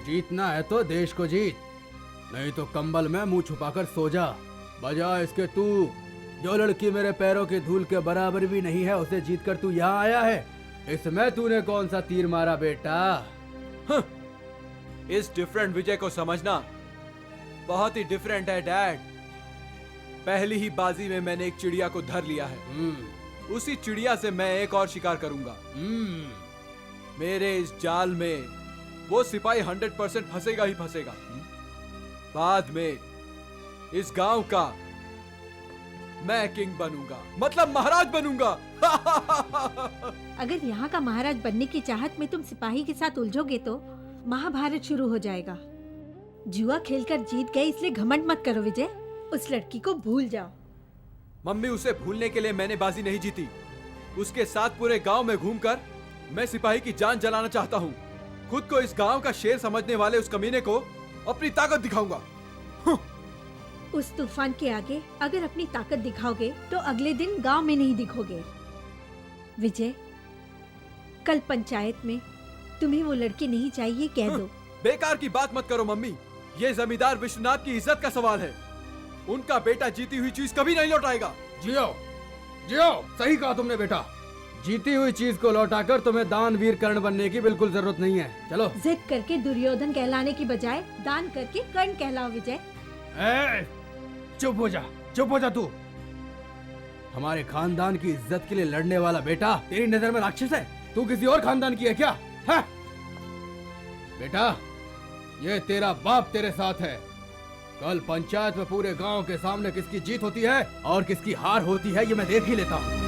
जीतना है तो देश को जीत, नहीं तो कंबल में मुंह छुपाकर सो जा। बजा इसके तू, जो लड़की मेरे पैरों की धूल के बराबर भी नहीं है उसे जीत कर तू यहाँ आया है। इसमें तूने कौन सा तीर मारा बेटा? इस डिफरेंट विजय को समझना बहुत ही डिफरेंट है डैड। पहली ही बाजी में मैंने एक चिड़िया को धर लिया है। उसी चिड़िया से मैं एक और शिकार करूंगा। मेरे इस जाल में वो सिपाही 100% फंसेगा ही फंसेगा। बाद में इस गांव का मैं किंग बनूंगा, मतलब महाराज बनूंगा। अगर यहाँ का महाराज बनने की चाहत में तुम सिपाही के साथ उलझोगे तो महाभारत शुरू हो जाएगा। जुआ खेलकर जीत गए इसलिए घमंड मत करो विजय, उस लड़की को भूल जाओ। मम्मी, उसे भूलने के लिए मैंने बाजी नहीं जीती। उसके साथ पूरे गांव में घूमकर मैं सिपाही की जान जलाना चाहता हूँ। खुद को इस गांव का शेर समझने वाले उस कमीने को अपनी ताकत दिखाऊंगा। उस तूफान के आगे अगर अपनी ताकत दिखाओगे तो अगले दिन गांव में नहीं दिखोगे। विजय, कल पंचायत में तुम्हें वो लड़की नहीं चाहिए कह दो। बेकार की बात मत करो मम्मी, ये जमींदार विश्वनाथ की इज्जत का सवाल है। उनका बेटा जीती हुई चीज कभी नहीं लौटाएगा। जियो जियो, सही कहा तुमने बेटा। जीती हुई चीज को लौटाकर तुम्हें दानवीर कर्ण बनने की बिल्कुल जरूरत नहीं है। चलो। जिद करके दुर्योधन कहलाने की बजाय दान करके कर्ण कहलाओ विजय। चुप हो जा तू। हमारे खानदान की इज्जत के लिए लड़ने वाला बेटा तेरी नजर में राक्षस है? तू किसी और खानदान की है क्या? है? बेटा, ये तेरा बाप तेरे साथ है। कल पंचायत में पूरे गांव के सामने किसकी जीत होती है और किसकी हार होती है ये मैं देख ही लेता हूँ।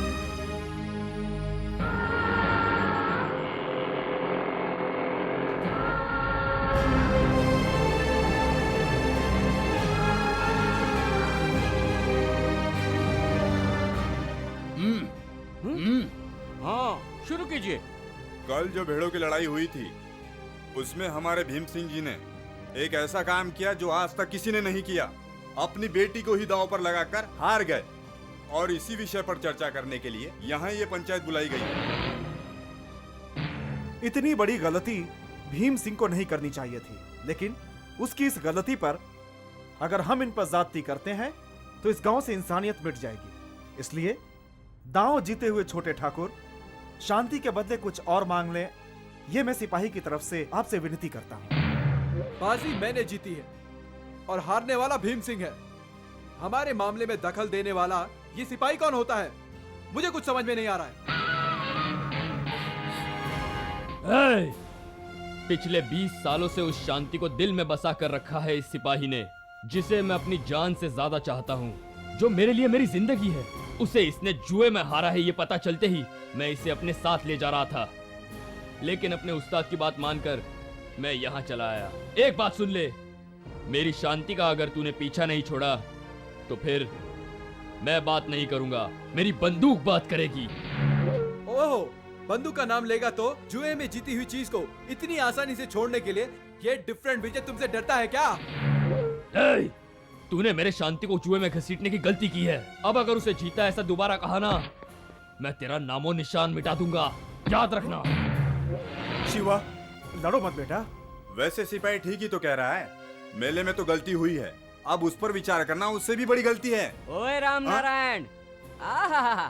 हाँ, शुरू कीजिए। कल जो भेड़ों की लड़ाई हुई थी उसमें हमारे भीम सिंह जी ने एक ऐसा काम किया जो आज तक किसी ने नहीं किया। अपनी बेटी को ही दांव पर लगाकर हार गए और इसी विषय पर चर्चा करने के लिए यहाँ ये पंचायत बुलाई गई। इतनी बड़ी गलती भीम सिंह को नहीं करनी चाहिए थी, लेकिन उसकी इस गलती पर अगर हम इन पर ज्यादती करते हैं तो इस गांव से इंसानियत मिट जाएगी। इसलिए दांव जीते हुए छोटे ठाकुर शांति के बदले कुछ और मांग लें, ये मैं सिपाही की तरफ से आपसे विनती करता हूँ। बाजी मैंने जीती है और हारने वाला भीम सिंह है। हमारे मामले में दखल देने वाला ये सिपाही कौन होता है, मुझे कुछ समझ में नहीं आ रहा है। पिछले 20 सालों से उस शांति को दिल में बसा कर रखा है इस सिपाही ने, जिसे मैं अपनी जान से ज्यादा चाहता हूँ, जो मेरे लिए मेरी जिंदगी है। उसे इसने जुए में हारा है ये पता चलते ही मैं इसे अपने साथ ले जा रहा था, लेकिन अपने उस्ताद की बात मानकर मैं यहाँ चला आया। एक बात सुन ले, मेरी शांति का अगर तूने पीछा नहीं छोड़ा तो फिर मैं बात नहीं करूंगा, मेरी बंदूक बात करेगी। ओह, बंदूक का नाम लेगा तो जुए में जीती हुई चीज को इतनी आसानी से छोड़ने के लिए ये डिफरेंट विजय तुमसे डरता है क्या? तूने मेरे शांति को जुए में घसीटने की गलती की है। अब अगर उसे जीता ऐसा दोबारा कहा ना, मैं तेरा नामो निशान मिटा दूंगा, याद रखना। शिवा, लड़ो मत बेटा। वैसे सिपाही ठीक ही तो कह रहा है, मेले में तो गलती हुई है, अब उस पर विचार करना उससे भी बड़ी गलती है। ओए राम नारायण, आहा,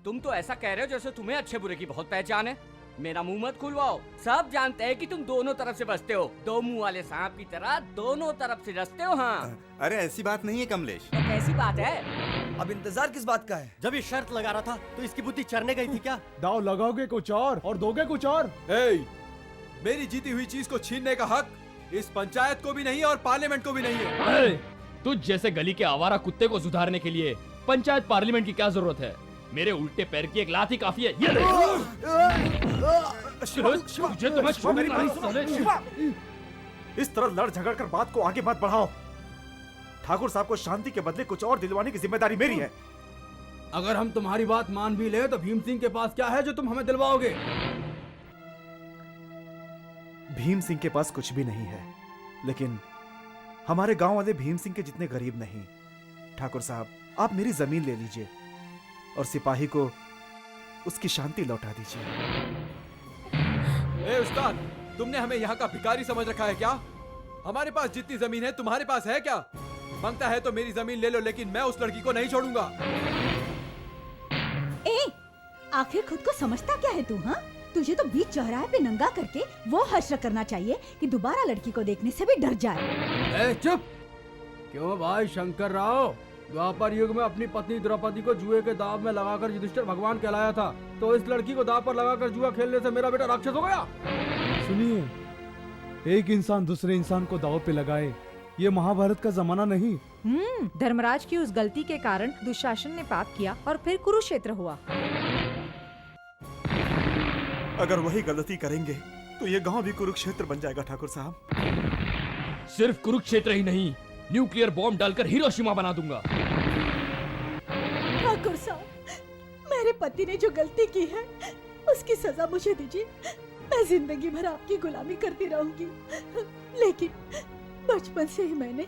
तुम तो ऐसा कह रहे हो जैसे तुम्हें अच्छे बुरे की बहुत पहचान है। मेरा मुंह मत खुलवाओ, सब जानते हैं कि तुम दोनों तरफ से बसते हो, दो मुंह वाले सांप की तरह दोनों तरफ से रसते हो। हाँ, अरे ऐसी बात नहीं है कमलेश। तो कैसी बात है? अब इंतजार किस बात का है? जब ये शर्त लगा रहा था तो इसकी बुद्धि चढ़ने गई थी क्या? दाव लगाओगे कुछ और दोगे कुछ और। मेरी जीती हुई चीज को छीनने का हक इस पंचायत को भी नहीं और पार्लियामेंट को भी नहीं है। तुझ जैसे गली के आवारा कुत्ते को सुधारने के लिए पंचायत पार्लियामेंट की क्या जरूरत है? मेरे उल्टे पैर की एक लात ही काफी है। ये इस तरह लड़ झगड़ कर बात को आगे मत बढ़ाओ। ठाकुर साहब को शांति के बदले कुछ और दिलवाने की जिम्मेदारी मेरी है। अगर हम तुम्हारी बात मान भी ले तो भीम सिंह के पास क्या है जो तुम हमें दिलवाओगे? भीम सिंह के पास कुछ भी नहीं है, लेकिन हमारे गांव वाले भीम सिंह के जितने गरीब नहीं। ठाकुर साहब, आप मेरी जमीन ले लीजिए और सिपाही को उसकी शांति लौटा दीजिए। उस्ताद, तुमने हमें यहाँ का भिखारी समझ रखा है क्या? हमारे पास जितनी जमीन है तुम्हारे पास है क्या? मांगता है तो मेरी जमीन ले लो, लेकिन मैं उस लड़की को नहीं छोड़ूंगा। ए, आखिर खुद को समझता क्या है तू? हाँ, तुझे तो बीच चौराहे पे नंगा करके वो हश्र करना चाहिए कि दोबारा लड़की को देखने से भी डर जाए। ए, चुप! क्यों भाई शंकर राव? द्वापर युग में अपनी पत्नी द्रौपदी को जुए के दाव में लगाकर युधिष्ठिर भगवान कहलाया था, तो इस लड़की को दाव पर लगाकर जुआ खेलने से मेरा बेटा राक्षस हो गया? सुनिए, एक इंसान दूसरे इंसान को दाव पे लगाए, ये महाभारत का जमाना नहीं। धर्मराज की उस गलती के कारण दुशासन ने पाप किया और फिर कुरुक्षेत्र हुआ। अगर वही गलती करेंगे तो ये गांव भी कुरुक्षेत्र बन जाएगा ठाकुर साहब। सिर्फ कुरुक्षेत्र ही नहीं, न्यूक्लियर बॉम्ब डालकर हिरोशिमा बना दूंगा। ठाकुर साहब, मेरे पति ने जो गलती की है उसकी सजा मुझे दीजिए। मैं जिंदगी भर आपकी गुलामी करती रहूंगी, लेकिन बचपन से ही मैंने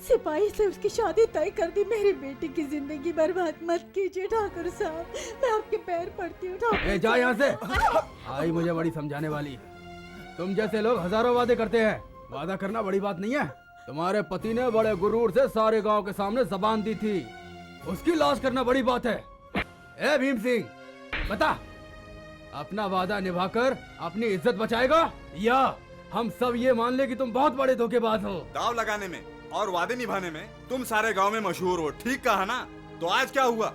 सिपाही से उसकी शादी तय कर दी। मेरी बेटी की जिंदगी बर्बाद मत कीजिए ठाकुर साहब, मैं आपके पैर पड़ती हूँ ठाकुर। जा यहाँ से। आई मुझे बड़ी समझाने वाली। तुम जैसे लोग हजारों वादे करते हैं, वादा करना बड़ी बात नहीं है। तुम्हारे पति ने बड़े गुरूर से सारे गांव के सामने जबान दी थी, उसकी लाश करना बड़ी बात है। ए भीम सिंह, बता, अपना वादा निभाकर अपनी इज्जत बचाएगा या हम सब ये मान ले कि तुम बहुत बड़े धोखेबाज हो? दाव लगाने में और वादे निभाने में तुम सारे गांव में मशहूर हो, ठीक कहा ना? तो आज क्या हुआ?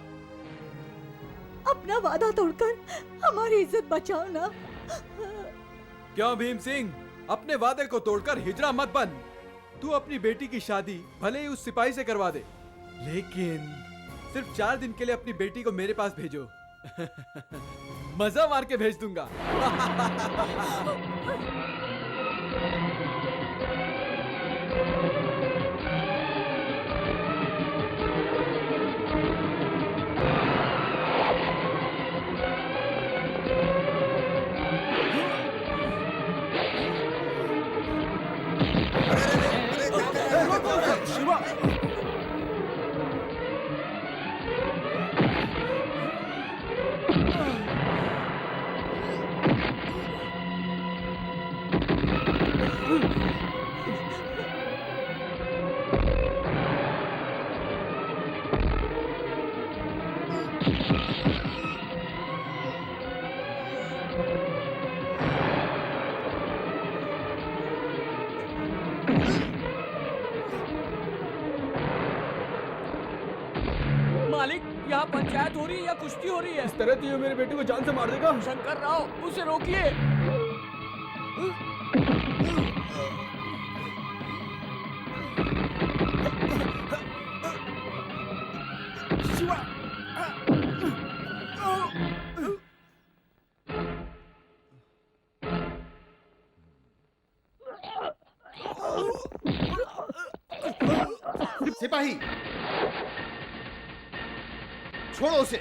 अपना वादा तोड़कर हमारी इज्जत बचाओ ना। क्यों भीम सिंह, अपने वादे को तोड़कर हिजड़ा मत बन। तू अपनी बेटी की शादी भले ही उस सिपाही से करवा दे, लेकिन सिर्फ 4 दिन के लिए अपनी बेटी को मेरे पास भेजो। मजा मार के भेज दूंगा। मालिक, यहाँ पंचायत हो रही है या कुश्ती हो रही है? इस तरह तो ये मेरी बेटी को जान से मार देगा। शंकर राव, उसे रोकिए। सिपाही, छोड़ो उसे।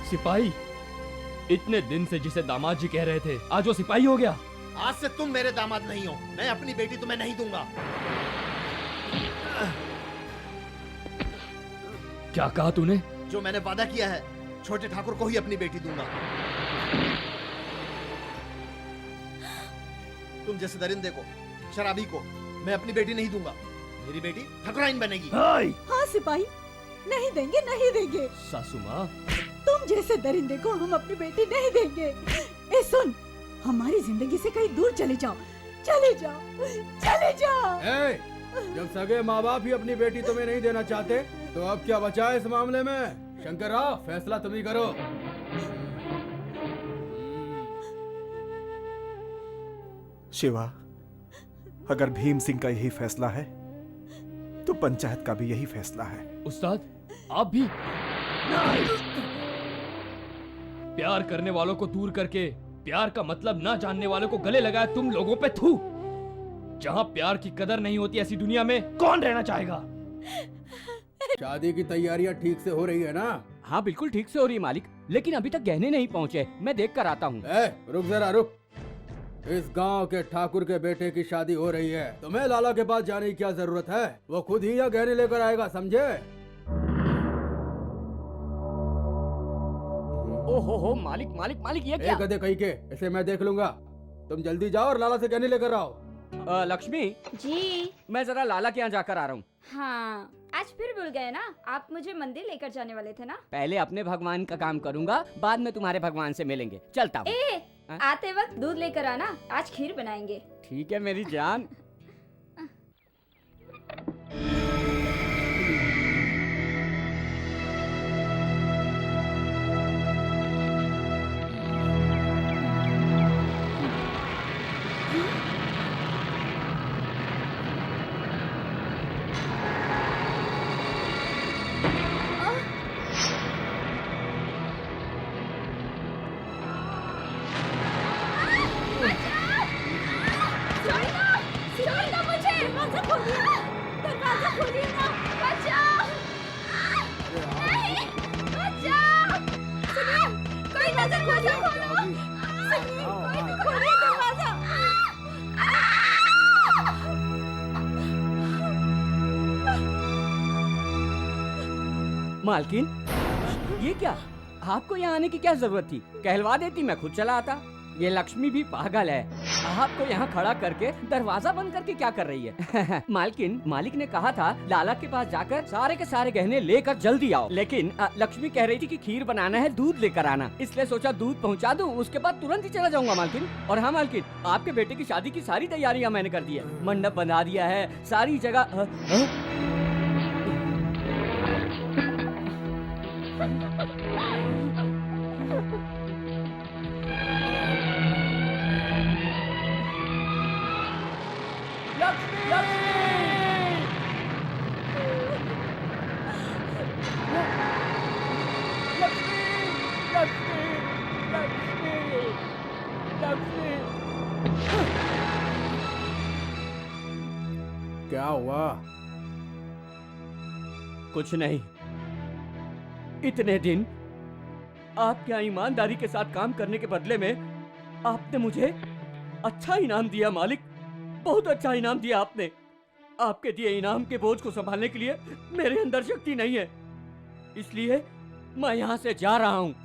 सिपाही? इतने दिन से जिसे दामाद जी कह रहे थे, आज वो सिपाही हो गया? आज से तुम मेरे दामाद नहीं हो। मैं अपनी बेटी तुम्हें नहीं दूंगा। क्या कहा तूने? जो मैंने वादा किया है, छोटे ठाकुर को ही अपनी बेटी दूंगा। तुम जैसे दरिंदे को, शराबी को मैं अपनी बेटी नहीं दूंगा। मेरी बेटी ठकुराइन बनेगी। हाँ सिपाही, नहीं देंगे, नहीं देंगे। सासू माँ, तुम जैसे दरिंदे को हम अपनी बेटी नहीं देंगे। ए सुन, हमारी जिंदगी से कहीं दूर चले जाओ, चले जाओ, चले जाओ। ए, जब सगे माँ बाप ही अपनी बेटी तुम्हें नहीं देना चाहते, तो अब क्या बचा है इस मामले में? शंकर राव, फैसला तुम ही करो। शिवा, अगर भीम सिंह का यही फैसला है तो पंचायत का भी यही फैसला है। उस्ताद, आप भी? प्यार करने वालों को दूर करके प्यार का मतलब ना जानने वालों को गले लगाया तुम लोगों पे थू। जहां प्यार की कदर नहीं होती ऐसी दुनिया में कौन रहना चाहेगा? शादी की तैयारियां ठीक से हो रही है ना? हाँ बिल्कुल ठीक से हो रही है मालिक, लेकिन अभी तक गहने नहीं पहुँचे। मैं देख कर आता हूँ। रुक जरा रुक। इस गांव के ठाकुर के बेटे की शादी हो रही है, तुम्हें लाला के पास जाने की क्या जरूरत है? वो खुद ही यहाँ गहने लेकर आएगा, समझे? हो मालिक मालिक मालिक, ये क्या? गधे कहीं के, इसे मैं देख लूंगा। तुम जल्दी जाओ और लाला से कहने लेकर आओ। लक्ष्मी जी मैं जरा लाला के यहाँ जाकर आ रहा हूँ। हाँ, आज फिर भूल गए ना, आप मुझे मंदिर लेकर जाने वाले थे ना। पहले अपने भगवान का काम करूँगा, बाद में तुम्हारे भगवान से मिलेंगे। चलता हूँ। आते वक्त दूध लेकर आना, आज खीर बनाएंगे। ठीक है मेरी जान। मालकिन, ये क्या? आपको यहाँ आने की क्या जरूरत थी? कहलवा देती, मैं खुद चला आता। ये लक्ष्मी भी पागल है, आपको यहाँ खड़ा करके दरवाजा बंद करके क्या कर रही है? मालकिन, मालिक ने कहा था लाला के पास जाकर सारे के सारे गहने लेकर जल्दी आओ, लेकिन लक्ष्मी कह रही थी कि खीर बनाना है, दूध लेकर आना, इसलिए सोचा दूध पहुँचा दूँ, उसके बाद तुरंत ही चला जाऊंगा मालकिन। और हाँ मालकिन, आपके बेटे की शादी की सारी तैयारियाँ मैंने कर दी है, मंडप बना दिया है, सारी जगह। क्या हुआ? कुछ नहीं, इतने दिन आपके यहाँ ईमानदारी के साथ काम करने के बदले में आपने मुझे अच्छा इनाम दिया मालिक, बहुत अच्छा इनाम दिया आपने। आपके दिए इनाम के बोझ को संभालने के लिए मेरे अंदर शक्ति नहीं है, इसलिए मैं यहाँ से जा रहा हूँ।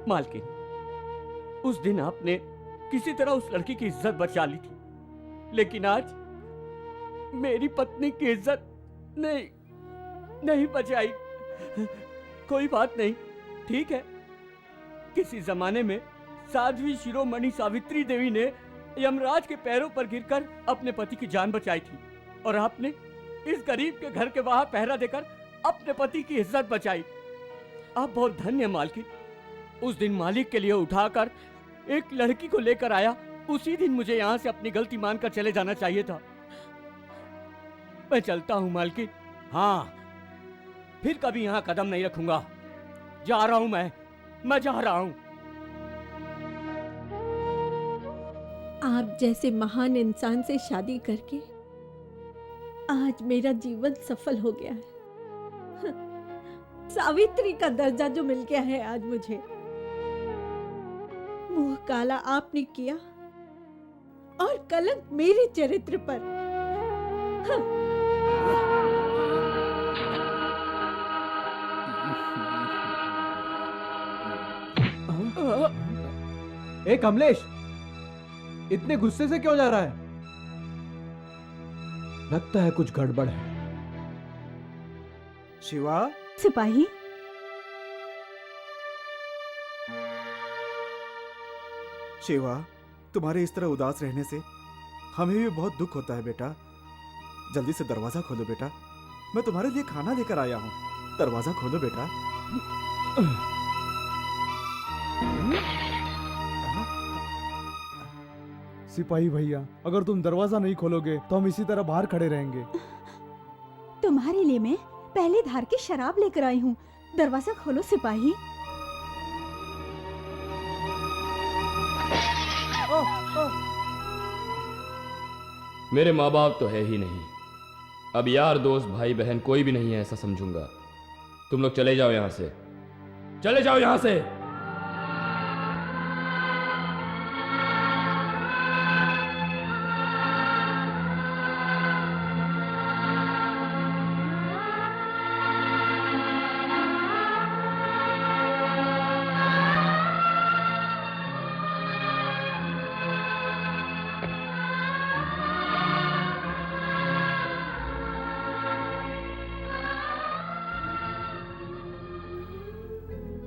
मालकिन, उस दिन आपने किसी तरह उस लड़की की इज्जत बचा ली थी, लेकिन आज मेरी पत्नी की इज्जत नहीं बचाई। कोई बात नहीं, ठीक है। किसी जमाने में साध्वी शिरोमणि सावित्री देवी ने यमराज के पैरों पर गिरकर अपने पति की जान बचाई थी, और आपने इस गरीब के घर के बाहर पहरा देकर अपने पति की इज्जत बचाई। आप बहुत धन्य मालकिन। उस दिन मालिक के लिए उठाकर एक लड़की को लेकर आया, उसी दिन मुझे यहाँ से अपनी गलती मानकर चले जाना चाहिए था। मैं चलता हूँ मालकिन। हाँ, फिर कभी यहाँ कदम नहीं रखूंगा। जा रहा हूँ मैं जा रहा हूँ। आप जैसे महान इंसान से शादी करके आज मेरा जीवन सफल हो गया है। सावित्री का दर्जा जो मिल गया है आज मुझे। मुंह काला आपने किया और कलंक मेरे चरित्र पर। ए कमलेश, इतने गुस्से से क्यों जा रहा है? लगता है कुछ गड़बड़ है। शिवा, सिपाही, शिवा, तुम्हारे इस तरह उदास रहने से हमें भी बहुत दुख होता है बेटा। जल्दी से दरवाजा खोलो बेटा, मैं तुम्हारे लिए खाना लेकर आया हूँ। दरवाजा खोलो बेटा। सिपाही भैया, अगर तुम दरवाजा नहीं खोलोगे तो हम इसी तरह बाहर खड़े रहेंगे। तुम्हारे लिए मैं पहले धार की शराब लेकर आई हूँ। दरवाजा खोलो सिपाही। मेरे माँ बाप तो है ही नहीं, अब यार दोस्त भाई बहन कोई भी नहीं है ऐसा समझूंगा। तुम लोग चले जाओ यहाँ से, चले जाओ यहाँ से।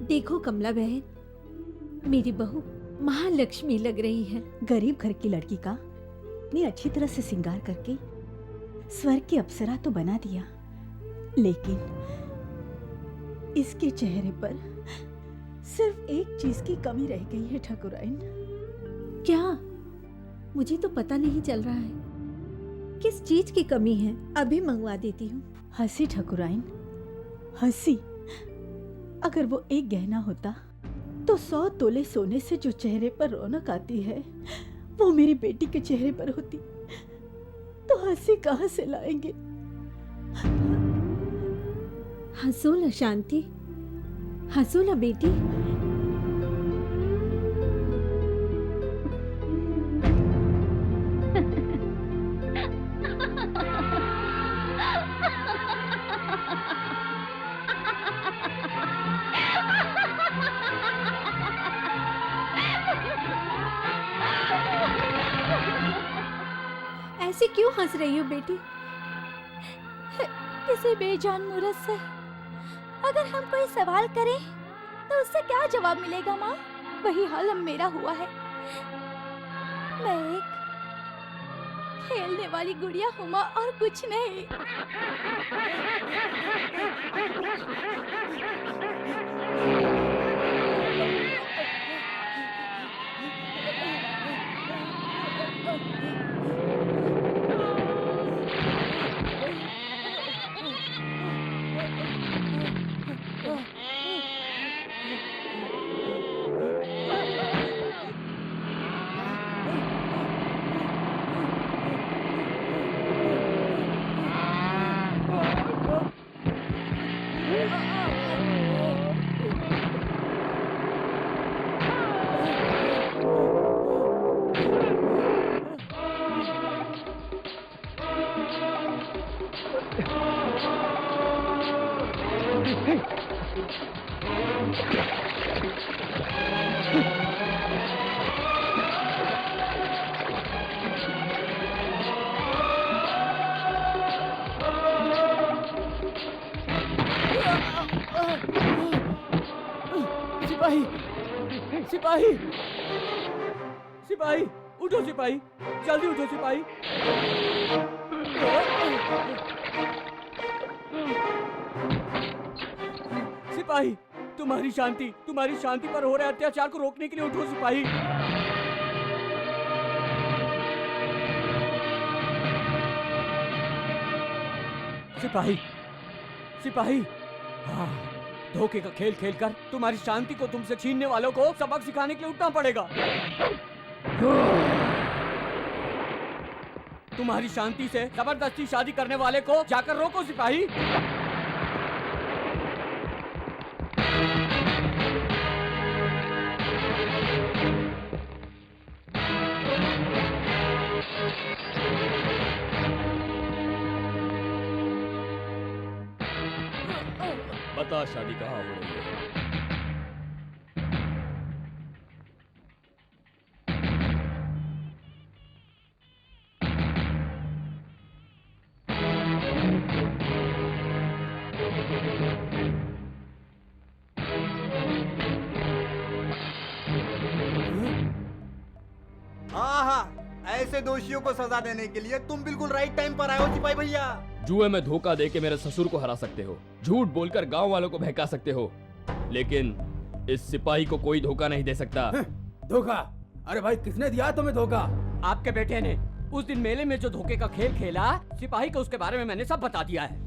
देखो कमला बहन, मेरी बहू महालक्ष्मी लग रही है। गरीब घर की लड़की का इतनी अच्छी तरह से श्रृंगार करके स्वर्ग की अप्सरा तो बना दिया, लेकिन इसके चेहरे पर सिर्फ एक चीज की कमी रह गई है ठाकुराइन। क्या? मुझे तो पता नहीं चल रहा है। किस चीज की कमी है? अभी मंगवा देती हूँ। हंसी ठाकुराइन, हंसी। अगर वो एक गहना होता तो 100 तोले सोने से जो चेहरे पर रौनक आती है वो मेरी बेटी के चेहरे पर होती तो हंसी कहाँ से लाएंगे? हंसो ना शांति, हंसो ना बेटी। ऐसे क्यों हंस रही हो बेटी? किसी बेजान मूर्ख से अगर हम कोई सवाल करें तो उससे क्या जवाब मिलेगा माँ? वही हाल अब मेरा हुआ है। मैं एक खेलने वाली गुड़िया हूँ माँ, और कुछ नहीं। सिपाही, सिपाही, सिपाही, उठो सिपाही, जल्दी उठो सिपाही। सिपाही, तुम्हारी शांति पर हो रहे अत्याचार को रोकने के लिए उठो सिपाही। सिपाही, सिपाही, हाँ, धोखे का खेल खेलकर तुम्हारी शांति को तुमसे छीनने वालों को सबक सिखाने के लिए उठना पड़ेगा। तुम्हारी शांति से जबरदस्ती शादी करने वाले को जाकर रोको सिपाही। बता शादी कहाँ हो रही है? ऐसे दोषियों को सजा देने के लिए तुम बिल्कुल राइट टाइम पर आए हो सिपाही भैया। जुए में धोखा देके मेरे ससुर को हरा सकते हो, झूठ बोलकर गांव वालों को बहका सकते हो, लेकिन इस सिपाही को कोई धोखा नहीं दे सकता। धोखा? अरे भाई, किसने दिया तुम्हें धोखा? आपके बेटे ने। उस दिन मेले में जो धोखे का खेल खेला, सिपाही को उसके बारे में मैंने सब बता दिया है।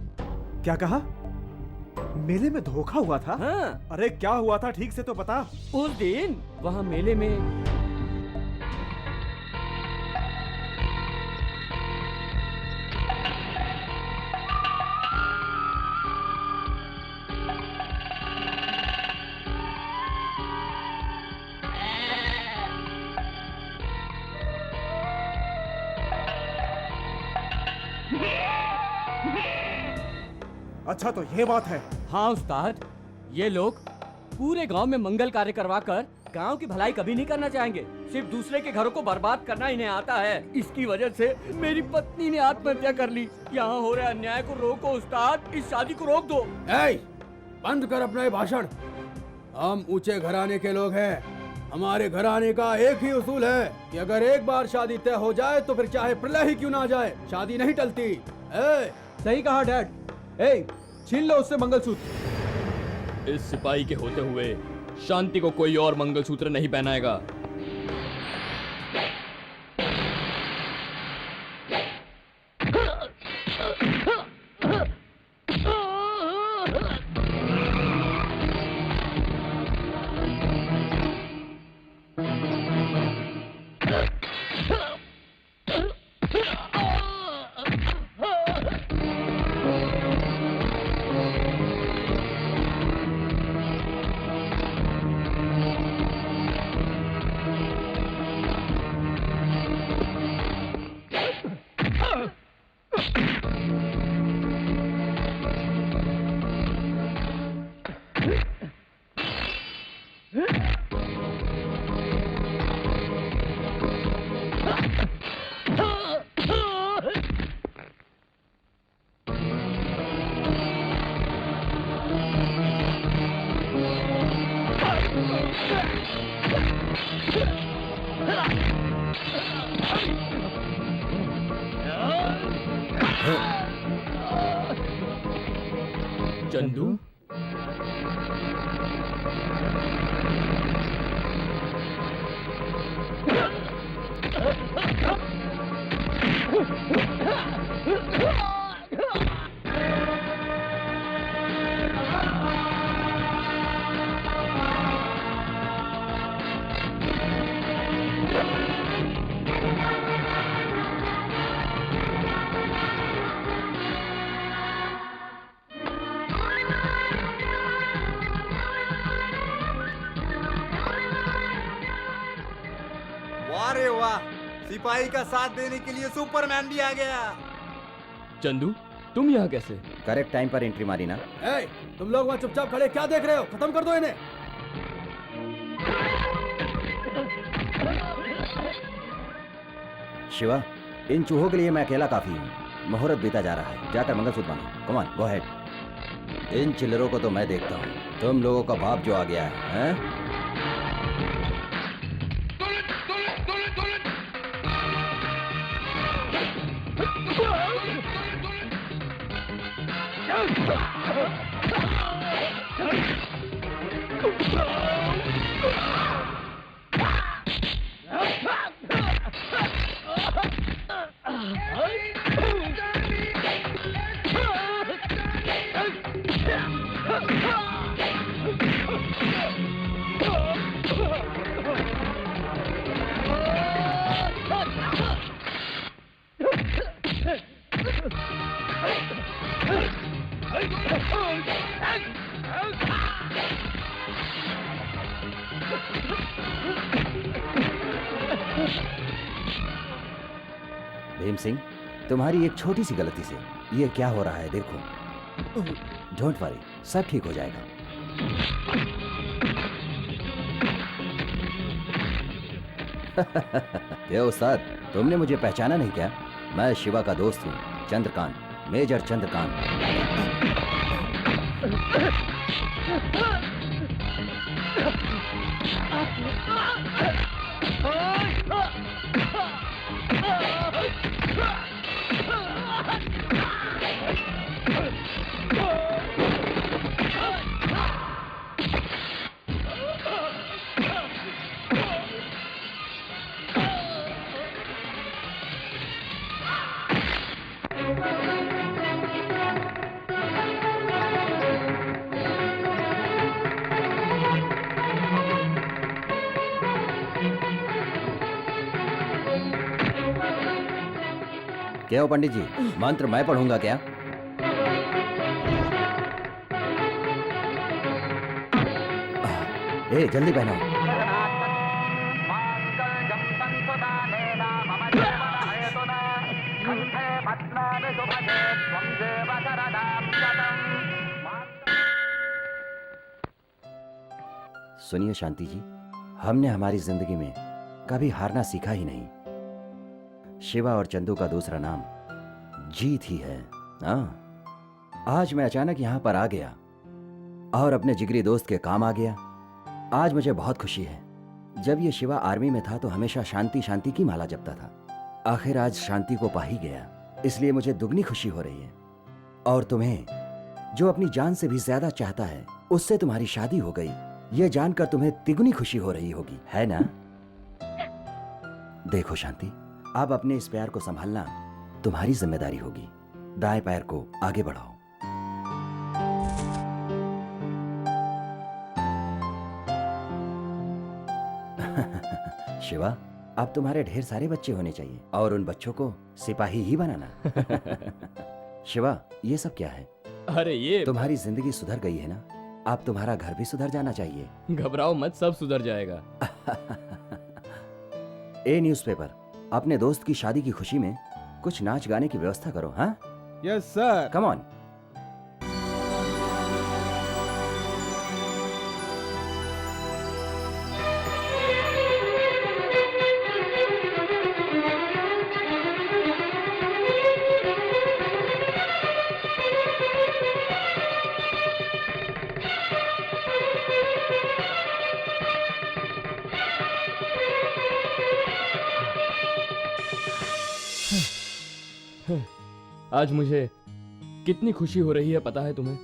क्या कहा? मेले में धोखा हुआ था? हाँ। अरे क्या हुआ था, ठीक से तो बता। उस दिन वहाँ मेले में अच्छा, तो ये बात है। हाँ उस्ताद, ये लोग पूरे गांव में मंगल कार्य करवाकर गांव की भलाई कभी नहीं करना चाहेंगे। सिर्फ दूसरे के घरों को बर्बाद करना इन्हें आता है। इसकी वजह से मेरी पत्नी ने आत्महत्या कर ली। यहाँ हो रहे अन्याय को रोको उस्ताद, इस शादी को रोक दो। बंद कर अपना ये भाषण। हम ऊंचे घराने के लोग हैं। हमारे घराने का एक ही उसूल है कि अगर एक बार शादी तय हो जाए तो फिर चाहे प्रलय ही क्यों ना आ जाए, शादी नहीं टलती। सही कहा डैड। ए, छीन लो उससे मंगलसूत्र। इस सिपाही के होते हुए शांति को कोई और मंगलसूत्र नहीं पहनाएगा। चंदू, वाह रे वाह, सिपाही का साथ देने के लिए सुपरमैन भी आ गया। चंदू, तुम यहाँ कैसे? करेक्ट टाइम पर एंट्री मारी ना। तुम लोग वहाँ चुपचाप खड़े क्या देख रहे हो? खत्म कर दो इन्हें। शिवा, इन चूहों के लिए मैं अकेला काफी हूँ। मुहूर्त बीता जा रहा है, जाकर मंगलसूत्र बांधो। Come on, go ahead. इन चिल्लरों को तो मैं देखता हूँ, तुम लोगों का बाप जो आ गया है, हैं? भीम सिंह, तुम्हारी एक छोटी सी गलती से ये क्या हो रहा है देखो। डोंट वरी, सब ठीक हो जाएगा। ये उस्ताद, तुमने मुझे पहचाना नहीं क्या? मैं शिवा का दोस्त हूँ, चंद्रकांत, मेजर चंद्रकांत। क्या हो पंडित जी, मंत्र मैं पढ़ूंगा क्या? ए, जल्दी पहनाओ। सुनिए शांति जी, हमने हमारी जिंदगी में कभी हारना सीखा ही नहीं। शिवा और चंदू का दूसरा नाम जीत ही है। आज मैं अचानक यहां पर आ गया और अपने जिगरी दोस्त के काम आ गया। आज मुझे बहुत खुशी है। जब ये शिवा आर्मी में था तो हमेशा शांति शांति की माला जपता था। आखिर आज शांति को पा ही गया, इसलिए मुझे दुगनी खुशी हो रही है। और तुम्हें, जो अपनी जान से भी ज्यादा चाहता है, उससे तुम्हारी शादी हो गई, ये जानकर तुम्हें तिगुनी खुशी हो रही होगी, है ना? देखो शांति, अब अपने इस प्यार को संभालना तुम्हारी जिम्मेदारी होगी। दाएं पैर को आगे बढ़ाओ। शिवा, अब तुम्हारे ढेर सारे बच्चे होने चाहिए और उन बच्चों को सिपाही ही बनाना। शिवा, ये सब क्या है? अरे ये तुम्हारी जिंदगी सुधर गई है ना, अब तुम्हारा घर भी सुधर जाना चाहिए। घबराओ मत, सब सुधर जाएगा। ए न्यूज़पेपर, अपने दोस्त की शादी की खुशी में कुछ नाच गाने की व्यवस्था करो। हाँ यस सर। Come on. आज मुझे कितनी खुशी हो रही है पता है तुम्हें?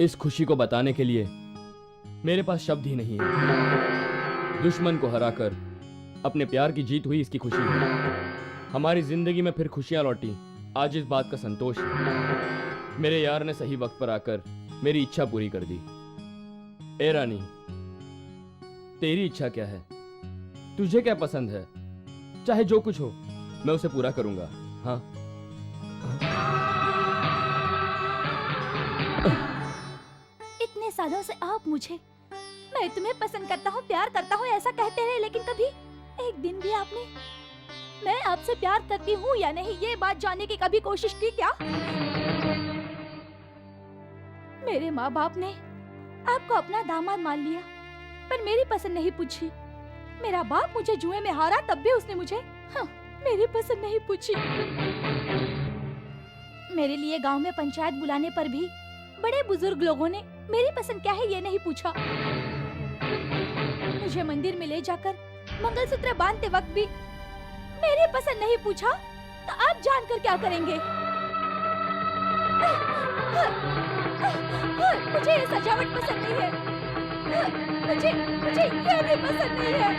इस खुशी को बताने के लिए मेरे पास शब्द ही नहीं है। दुश्मन को हराकर अपने प्यार की जीत हुई, इसकी खुशी है। हमारी जिंदगी में फिर खुशियां लौटी, आज इस बात का संतोष है। मेरे यार ने सही वक्त पर आकर मेरी इच्छा पूरी कर दी। ए रानी, तेरी इच्छा क्या है? तुझे क्या पसंद है? चाहे जो कुछ हो, मैं उसे पूरा करूंगा। हाँ, इतने सालों से आप मुझे, मैं तुम्हें पसंद करता हूँ, प्यार करता हूँ ऐसा कहते रहे, लेकिन कभी एक दिन भी आपने मैं आपसे प्यार करती हूँ या नहीं ये बात जानने की कभी कोशिश की क्या? मेरे माँ बाप ने आपको अपना दामाद मान लिया, पर मेरी पसंद नहीं पूछी। मेरा बाप मुझे जुए में हारा, तब भी उसने मुझे मेरी पसंद नहीं पूछी। मेरे लिए गांव में पंचायत बुलाने पर भी बड़े बुजुर्ग लोगों ने मेरी पसंद क्या है ये नहीं पूछा। मुझे मंदिर में ले जाकर मंगलसूत्र बांधते वक्त भी मेरी पसंद नहीं पूछा, तो आप जानकर क्या करेंगे? मुझे ये सजावट पसंद नहीं है, मुझे ये भी पसंद नहीं है,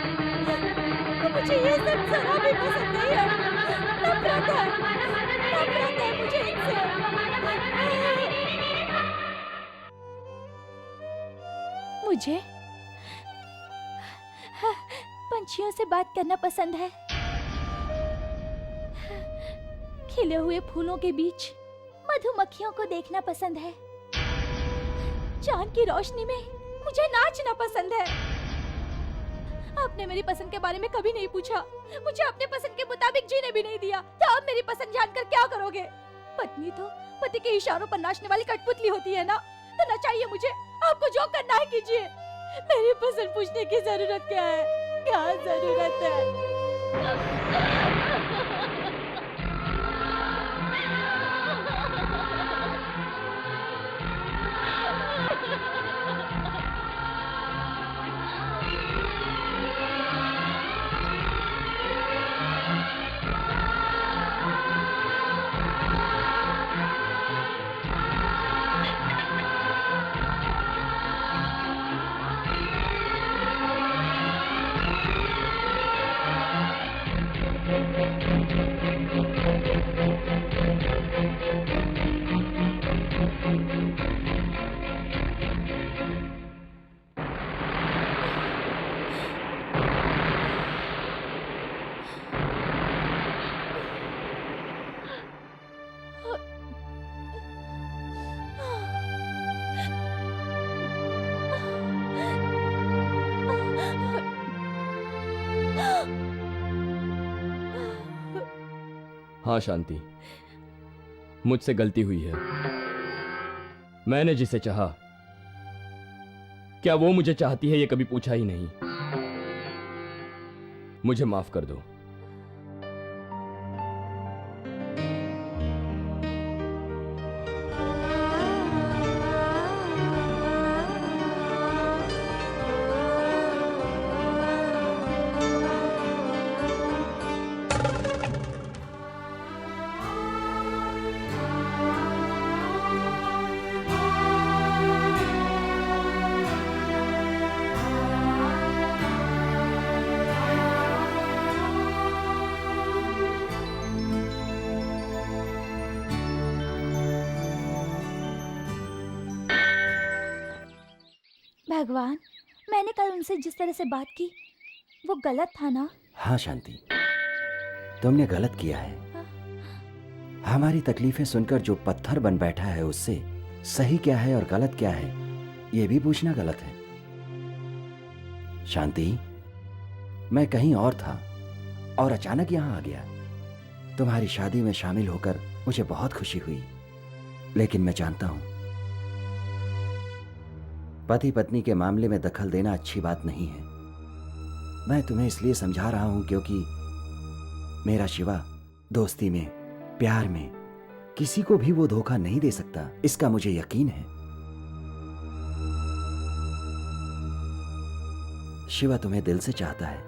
मुझे ये सब जरा भी पसंद नहीं है। नफरत है मुझे इनसे। मुझे पंछियों से बात करना पसंद है, खिले हुए फूलों के बीच मधुमक्खियों को देखना पसंद है, चांद की रोशनी में मुझे नाचना पसंद है। आपने मेरी पसंद के बारे में कभी नहीं पूछा, मुझे अपने पसंद के मुताबिक जीने भी नहीं दिया, तो आप मेरी पसंद जानकर क्या करोगे? पत्नी तो पति के इशारों पर नाचने वाली कठपुतली होती है ना, तो नचाइए मुझे, आपको जो करना है कीजिए। मेरी पसंद पूछने की जरूरत क्या है? क्या जरूरत है? हाँ शांति, मुझसे गलती हुई है। मैंने जिसे चाहा, क्या वो मुझे चाहती है ये कभी पूछा ही नहीं। मुझे माफ कर दो। भगवान, मैंने कल उनसे जिस तरह से बात की वो गलत था ना? हाँ शांति, तुमने गलत किया है। हमारी तकलीफें सुनकर जो पत्थर बन बैठा है उससे सही क्या है और गलत क्या है ये भी पूछना गलत है। शांति, मैं कहीं और था और अचानक यहां आ गया। तुम्हारी शादी में शामिल होकर मुझे बहुत खुशी हुई, लेकिन मैं जानता हूं पति पत्नी के मामले में दखल देना अच्छी बात नहीं है। मैं तुम्हें इसलिए समझा रहा हूं क्योंकि मेरा शिवा दोस्ती में, प्यार में किसी को भी वो धोखा नहीं दे सकता, इसका मुझे यकीन है। शिवा तुम्हें दिल से चाहता है,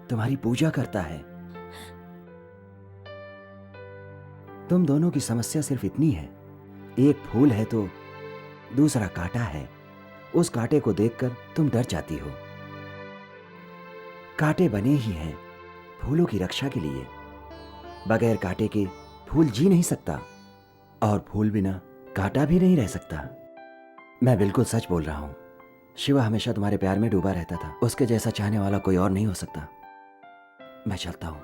तुम्हारी पूजा करता है। तुम दोनों की समस्या सिर्फ इतनी है, एक फूल है तो दूसरा कांटा है। उस कांटे को देखकर तुम डर जाती हो। कांटे बने ही हैं फूलों की रक्षा के लिए। बगैर कांटे के फूल जी नहीं सकता और फूल बिना कांटा भी नहीं रह सकता। मैं बिल्कुल सच बोल रहा हूं। शिवा हमेशा तुम्हारे प्यार में डूबा रहता था। उसके जैसा चाहने वाला कोई और नहीं हो सकता। मैं चलता हूं।